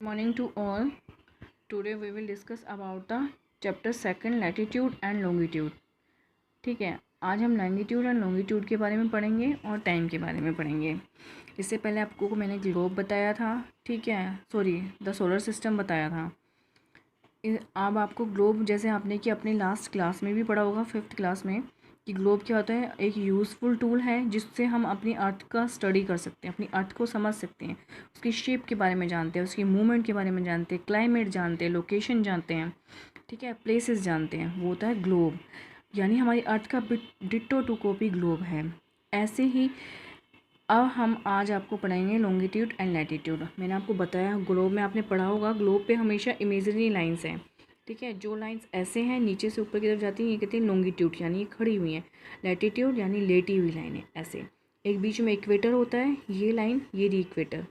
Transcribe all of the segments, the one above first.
Morning to all. Today we will discuss about the chapter second latitude and longitude. ठीक है, आज हम longitude and longitude के बारे में पढ़ेंगे और टाइम के बारे में पढ़ेंगे। इससे पहले आपको मैंने ग्लोब बताया था, ठीक है, सॉरी द सोलर सिस्टम बताया था। अब आपको ग्लोब जैसे आपने कि अपने लास्ट क्लास में भी पढ़ा होगा, 5th क्लास में, कि ग्लोब क्या होता है। एक यूज़फुल टूल है जिससे हम अपनी अर्थ का स्टडी कर सकते हैं, अपनी अर्थ को समझ सकते हैं, उसकी शेप के बारे में जानते हैं, उसकी मूवमेंट के बारे में जानते हैं, क्लाइमेट जानते हैं, लोकेशन जानते हैं, ठीक है, प्लेसेस जानते हैं। वो होता है ग्लोब, यानी हमारी अर्थ का डिट्टो टू कॉपी ग्लोब है। ऐसे ही अब हम आज आपको पढ़ाएंगे लॉन्गिट्यूड एंड लैटिट्यूड। मैंने आपको बताया ग्लोब में आपने पढ़ा होगा, ग्लोब पे हमेशा इमेजिनरी लाइंस हैं, ठीक है। जो लाइंस ऐसे हैं नीचे से ऊपर की तरफ जाती हैं, ये कहते हैं लॉन्गिट्यूड, यानी ये खड़ी हुई हैं। लैटिट्यूड यानी लेटी हुई लाइन है, ऐसे। एक बीच में इक्वेटर होता है, ये लाइन, ये री इक्वेटर,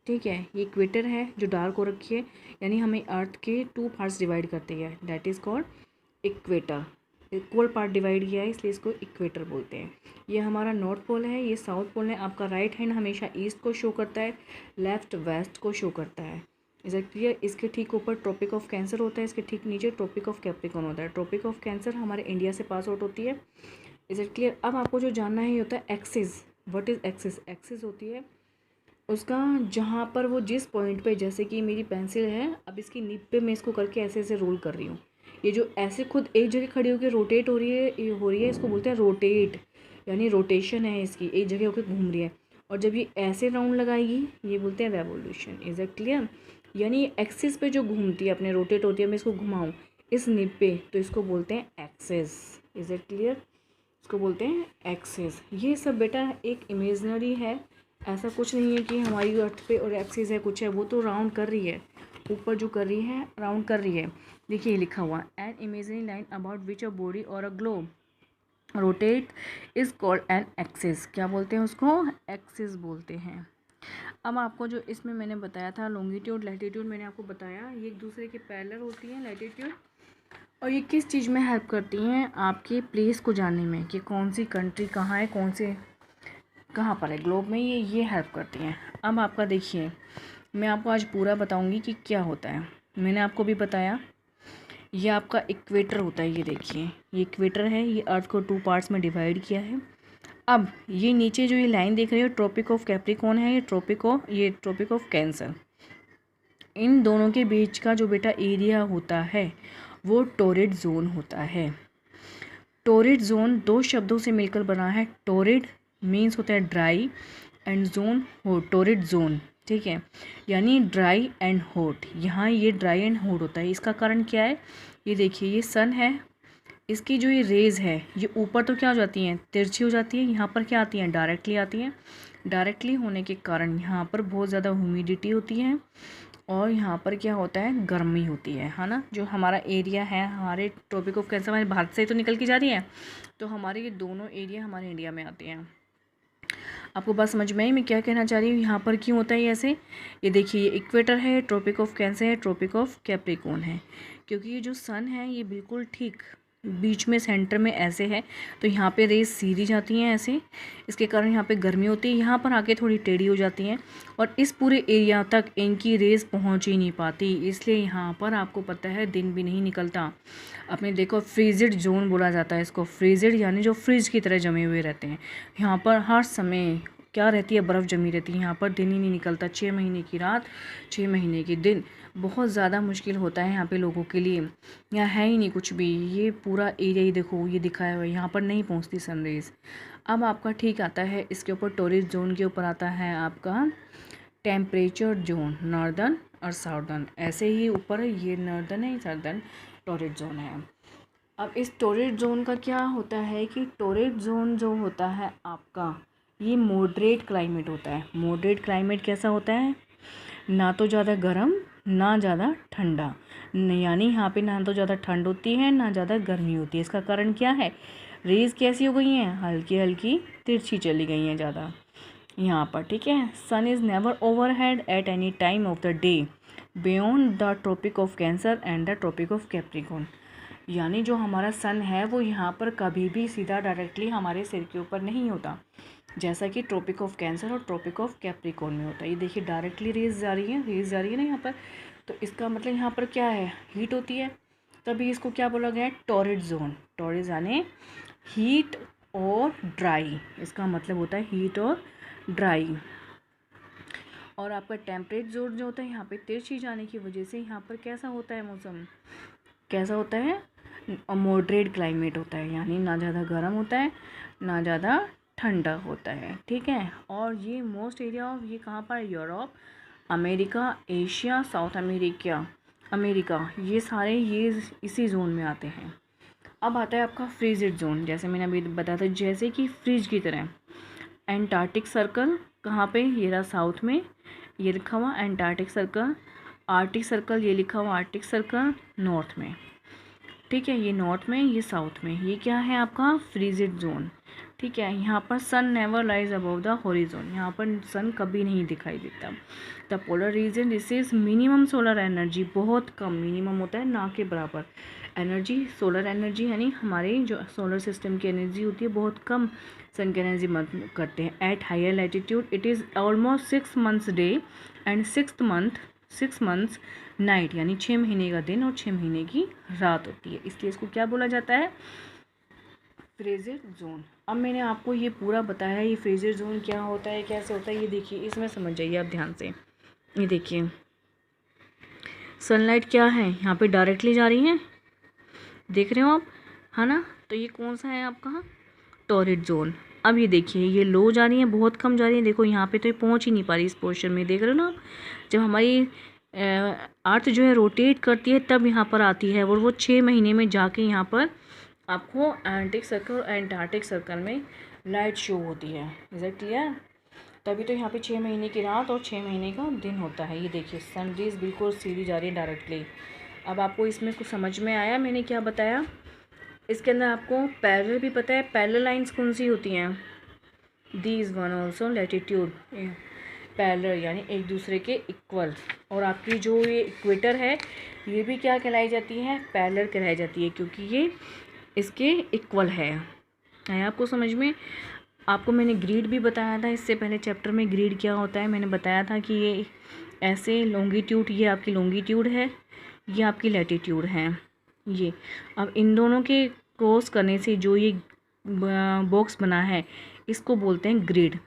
ठीक है। ये इक्वेटर है जो डार्क हो रखी है, यानी हमें अर्थ के 2 पार्ट्स डिवाइड करती है, that is called equator. Equal part divide किया है इसलिए इसको इक्वेटर बोलते हैं। ये हमारा नॉर्थ पोल है, ये साउथ पोल है। आपका राइट हैंड हमेशा ईस्ट को शो करता है, लेफ्ट वेस्ट को शो करता है। Is it clear? इसके ठीक ऊपर ट्रॉपिक ऑफ कैंसर होता है, इसके ठीक नीचे ट्रॉपिक ऑफ कैप्रिकॉर्न होता है। ट्रॉपिक ऑफ कैंसर हमारे इंडिया से पास आउट होती है। Is it clear? अब आपको जो जानना है ये होता है axis. What is axis? Axis होती है उसका जहाँ पर वो जिस पॉइंट पे, जैसे कि मेरी पेंसिल है, अब इसकी निब पे मैं इसको करके ऐसे ऐसे रोल कर रही हूँ। ये जो ऐसे खुद एक जगह खड़ी होकर रोटेट हो रही है, इसको बोलते हैं रोटेट, यानी रोटेशन है इसकी, एक जगह होकर घूम रही है। और जब ये ऐसे राउंड लगाएगी ये बोलते हैं रेवोल्यूशन। Is it clear? यानी एक्सिस पे जो घूमती है, अपने रोटेट होती है, मैं इसको घुमाऊँ इस निब पे, तो इसको बोलते हैं एक्सिस। Is it clear? इसको बोलते हैं एक्सिस। ये सब बेटा एक इमेजनरी है, ऐसा कुछ नहीं है कि हमारी अर्थ पे और एक्सिस है कुछ है, वो तो राउंड कर रही है, ऊपर जो कर रही है राउंड कर रही है। देखिए लिखा हुआ, an imaginary line about which a body और a globe rotate is called an axis. क्या बोलते हैं उसको? एक्सिस बोलते हैं। अब आपको जो इसमें मैंने बताया था लॉन्गिट्यूड लैटिट्यूड, मैंने आपको बताया ये एक दूसरे के पैरेलल होती हैं लैटिट्यूड, और ये किस चीज़ में हेल्प करती हैं? आपके प्लेस को जानने में, कि कौन सी कंट्री कहाँ है, कौन से कहाँ पर है ग्लोब में, ये हेल्प करती हैं। अब आपका देखिए, मैं आपको आज पूरा बताऊंगी कि क्या होता है। मैंने आपको भी बताया ये आपका इक्वेटर होता है, ये देखिए ये इक्वेटर है, ये अर्थ को 2 पार्ट्स में डिवाइड किया है। अब ये नीचे जो ये लाइन देख रहे हो ट्रॉपिक ऑफ कैप्रिकॉर्न है, ये ट्रॉपिक ऑफ कैंसर। इन दोनों के बीच का जो बेटा एरिया होता है वो टोरिड जोन होता है। टोरिड जोन 2 शब्दों से मिलकर बना है। टोरिड मीन्स होता है ड्राई, एंड जोन हो टोरिड जोन, ठीक है, यानी ड्राई एंड हॉट। यहाँ ये ड्राई एंड हॉट होता है। इसका कारण क्या है? ये देखिए ये सन है, इसकी जो ये रेज़ है ये ऊपर तो क्या हो जाती हैं, तिरछी हो जाती है, यहाँ पर क्या आती हैं, डायरेक्टली आती हैं। डायरेक्टली होने के कारण यहाँ पर बहुत ज़्यादा ह्यूमिडिटी होती है, और यहाँ पर क्या होता है, गर्मी होती है ना। जो हमारा एरिया है, हमारे ट्रॉपिक ऑफ कैंसर हमारे भारत से ही तो निकल के जा रही है, तो हमारे ये दोनों एरिया हमारे इंडिया में आते हैं। आपको बात समझ में आई मैं क्या कहना चाह रही हूँ? यहाँ पर क्यों होता है ऐसे? ये देखिए ये इक्वेटर है, ट्रॉपिक ऑफ कैंसर है, ट्रॉपिक ऑफ कैप्रिकॉर्न है, क्योंकि ये जो सन है ये बिल्कुल ठीक बीच में सेंटर में ऐसे है, तो यहाँ पे रेज सीधी जाती हैं ऐसे, इसके कारण यहाँ पे गर्मी होती है, यहाँ पर आके थोड़ी टेढ़ी हो जाती हैं, और इस पूरे एरिया तक इनकी रेज पहुँच ही नहीं पाती, इसलिए यहाँ पर आपको पता है दिन भी नहीं निकलता। अपने देखो फ्रीजिड जोन बोला जाता है इसको, फ्रीजिड यानी जो फ्रिज की तरह जमे हुए रहते हैं। यहाँ पर हर समय क्या रहती है, बर्फ़ जमी रहती है, यहाँ पर दिन ही नहीं निकलता। 6 महीने की रात, 6 महीने के दिन, बहुत ज़्यादा मुश्किल होता है यहाँ पे लोगों के लिए। यहाँ है ही नहीं कुछ भी, ये पूरा एरिया ही देखो ये दिखाया हुआ है, यहाँ पर नहीं पहुँचती सनरेज। अब आपका ठीक आता है इसके ऊपर टोरिड जोन के ऊपर आता है आपका टेम्परेचर जोन, नॉर्दर्न और साउदर्न। ऐसे ही ऊपर ये नॉर्दर्न है, साउदर्न टोरिड जोन है। अब इस टोरिड जोन का क्या होता है कि टोरिड जोन जो होता है आपका, ये मॉडरेट क्लाइमेट होता है। मॉडरेट क्लाइमेट कैसा होता है? ना तो ज़्यादा गर्म ना ज़्यादा ठंडा, यानी यहाँ पे ना तो ज़्यादा ठंड होती है ना ज़्यादा गर्मी होती है। इसका कारण क्या है? रेज कैसी हो गई हैं, हल्की हल्की तिरछी चली गई हैं ज़्यादा यहाँ पर, ठीक है। Sun is never overhead at any time of the day beyond the tropic of cancer and the tropic of Capricorn, यानी जो हमारा सन है वो यहाँ पर कभी भी सीधा डायरेक्टली हमारे सिर के ऊपर नहीं होता, जैसा कि ट्रॉपिक ऑफ कैंसर और ट्रॉपिक ऑफ कैप्रिकॉर्न में होता है। ये देखिए डायरेक्टली रेज जा रही है ना यहाँ पर, तो इसका मतलब यहाँ पर क्या है, हीट होती है, तभी इसको क्या बोला गया है, टॉरिड जोन। टॉरिड यानी हीट और ड्राई, इसका मतलब होता है हीट और ड्राई। और आपका टेम्परेट जोन जो होता है यहाँ पे तिरछी जाने की वजह से यहाँ पर कैसा होता है मौसम, कैसा होता है, मॉडरेट क्लाइमेट होता है, यानी ना ज़्यादा गर्म होता है ना ज़्यादा ठंडा होता है, ठीक है। और ये मोस्ट एरिया ऑफ ये कहाँ पर, Europe, America, Asia, south America, ये सारे ये इसी जोन में आते हैं। अब आता है आपका फ्रीजेड जोन, जैसे मैंने अभी बताया था, जैसे कि फ्रिज की तरह। एंटार्क्टिक सर्कल कहाँ पे, ये रहा साउथ में, ये लिखा हुआ एंटार्क्टिक सर्कल। आर्टिक सर्कल ये लिखा हुआ आर्टिक सर्कल नॉर्थ में, ठीक है, ये नॉर्थ में, ये साउथ में। ये क्या है आपका फ्रीजेड जोन, ठीक है। यहाँ पर sun never lies above the horizon, यहाँ पर सन कभी नहीं दिखाई देता। The polar region receives minimum solar energy, बहुत कम, मिनिमम होता है ना के बराबर एनर्जी, सोलर एनर्जी यानी हमारे जो सोलर सिस्टम की एनर्जी होती है बहुत कम सन की एनर्जी करते हैं। At higher latitude it is almost 6 months day and 6 months night, यानी 6 महीने का दिन और 6 महीने की रात होती है, इसलिए इसको क्या बोला जाता है, फ्रीजेड जोन। अब मैंने आपको ये पूरा बताया है, ये फ्रीजेड जोन क्या होता है, कैसे होता है, ये देखिए, इसमें समझ जाइए आप ध्यान से। ये देखिए सनलाइट क्या है, यहाँ पे डायरेक्टली जा रही है, देख रहे हो आप, है ना, तो ये कौन सा है आपका, टॉरिड जोन। अब ये देखिए ये लो जा रही है, बहुत कम जा रही है, देखो यहाँ पे तो ये पहुँच ही नहीं पा रही इस पोर्शन में, देख रहे हो ना आप, जब हमारी अर्थ जो है रोटेट करती है तब यहाँ पर आती है, और वो 6 महीने में जाके यहाँ पर आपको आर्कटिक सर्कल और एंटार्क्टिक सर्कल में लाइट शो होती है। इज इट क्लियर, तभी तो यहाँ पे 6 महीने की रात और 6 महीने का दिन होता है। ये देखिए सन रेज बिल्कुल सीधी जा रही है डायरेक्टली। अब आपको इसमें कुछ समझ में आया मैंने क्या बताया, इसके अंदर आपको पैरेलल भी पता है, पैरेलल लाइंस कौन सी होती हैं, these one also latitude, parallel यानी एक दूसरे के इक्वल। और आपकी जो ये इक्वेटर है ये भी क्या कहलाई जाती है, पैरेलल कहलाई जाती है, क्योंकि ये इसके इक्वल है। आया आपको समझ में। आपको मैंने ग्रिड भी बताया था इससे पहले चैप्टर में, ग्रिड क्या होता है मैंने बताया था कि ये ऐसे लॉन्गिट्यूड, ये आपकी लॉन्गिट्यूड है, ये आपकी लैटिट्यूड है। ये अब इन दोनों के क्रॉस करने से जो ये बॉक्स बना है इसको बोलते हैं ग्रिड।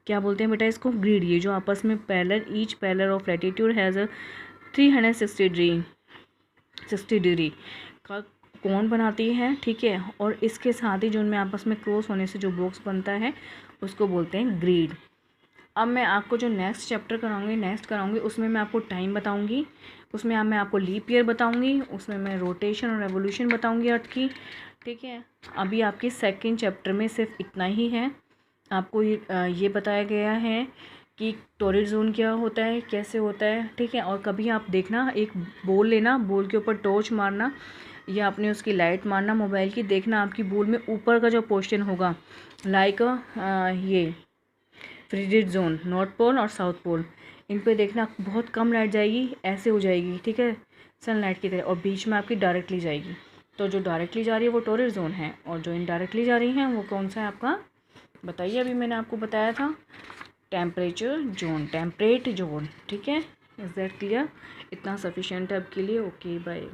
क्या बोलते हैं बेटा इसको, ग्रिड। ये जो आपस में parallel, each parallel of latitude has a 360 degree का कोण बनाती है, ठीक है। और इसके साथ ही जो उनमें आपस में क्रॉस होने से जो बॉक्स बनता है उसको बोलते हैं ग्रिड। अब मैं आपको जो नेक्स्ट चैप्टर कराऊंगी उसमें मैं आपको टाइम बताऊंगी, उसमें मैं आपको लीप ईयर बताऊंगी, उसमें मैं रोटेशन और रेवोल्यूशन बताऊंगी अर्थ की, ठीक है। अभी आपके सेकंड चैप्टर में सिर्फ इतना ही है। आपको ये बताया गया है कि टॉरिड जोन क्या होता है, कैसे होता है, ठीक है। और कभी आप देखना, एक बॉल लेना, बॉल के ऊपर टॉर्च मारना या आपने उसकी लाइट मारना मोबाइल की, देखना आपकी बॉल में ऊपर का जो पोर्शन होगा लाइक ये फ्रीजेड जोन, नॉर्थ पोल और साउथ पोल, इन पे देखना बहुत कम लाइट जाएगी, ऐसे हो जाएगी, ठीक है, सनलाइट की तरह, और बीच में आपकी डायरेक्टली जाएगी। तो जो डायरेक्टली जा रही है वो टॉरिड जोन है, और जो इनडायरेक्टली जा रही हैं वो कौन सा है आपका, बताइए। अभी मैंने आपको बताया था टेम्परेट जोन, ठीक है। इज़ दैट क्लियर, इतना सफिशिएंट है अब के लिए। Okay bye.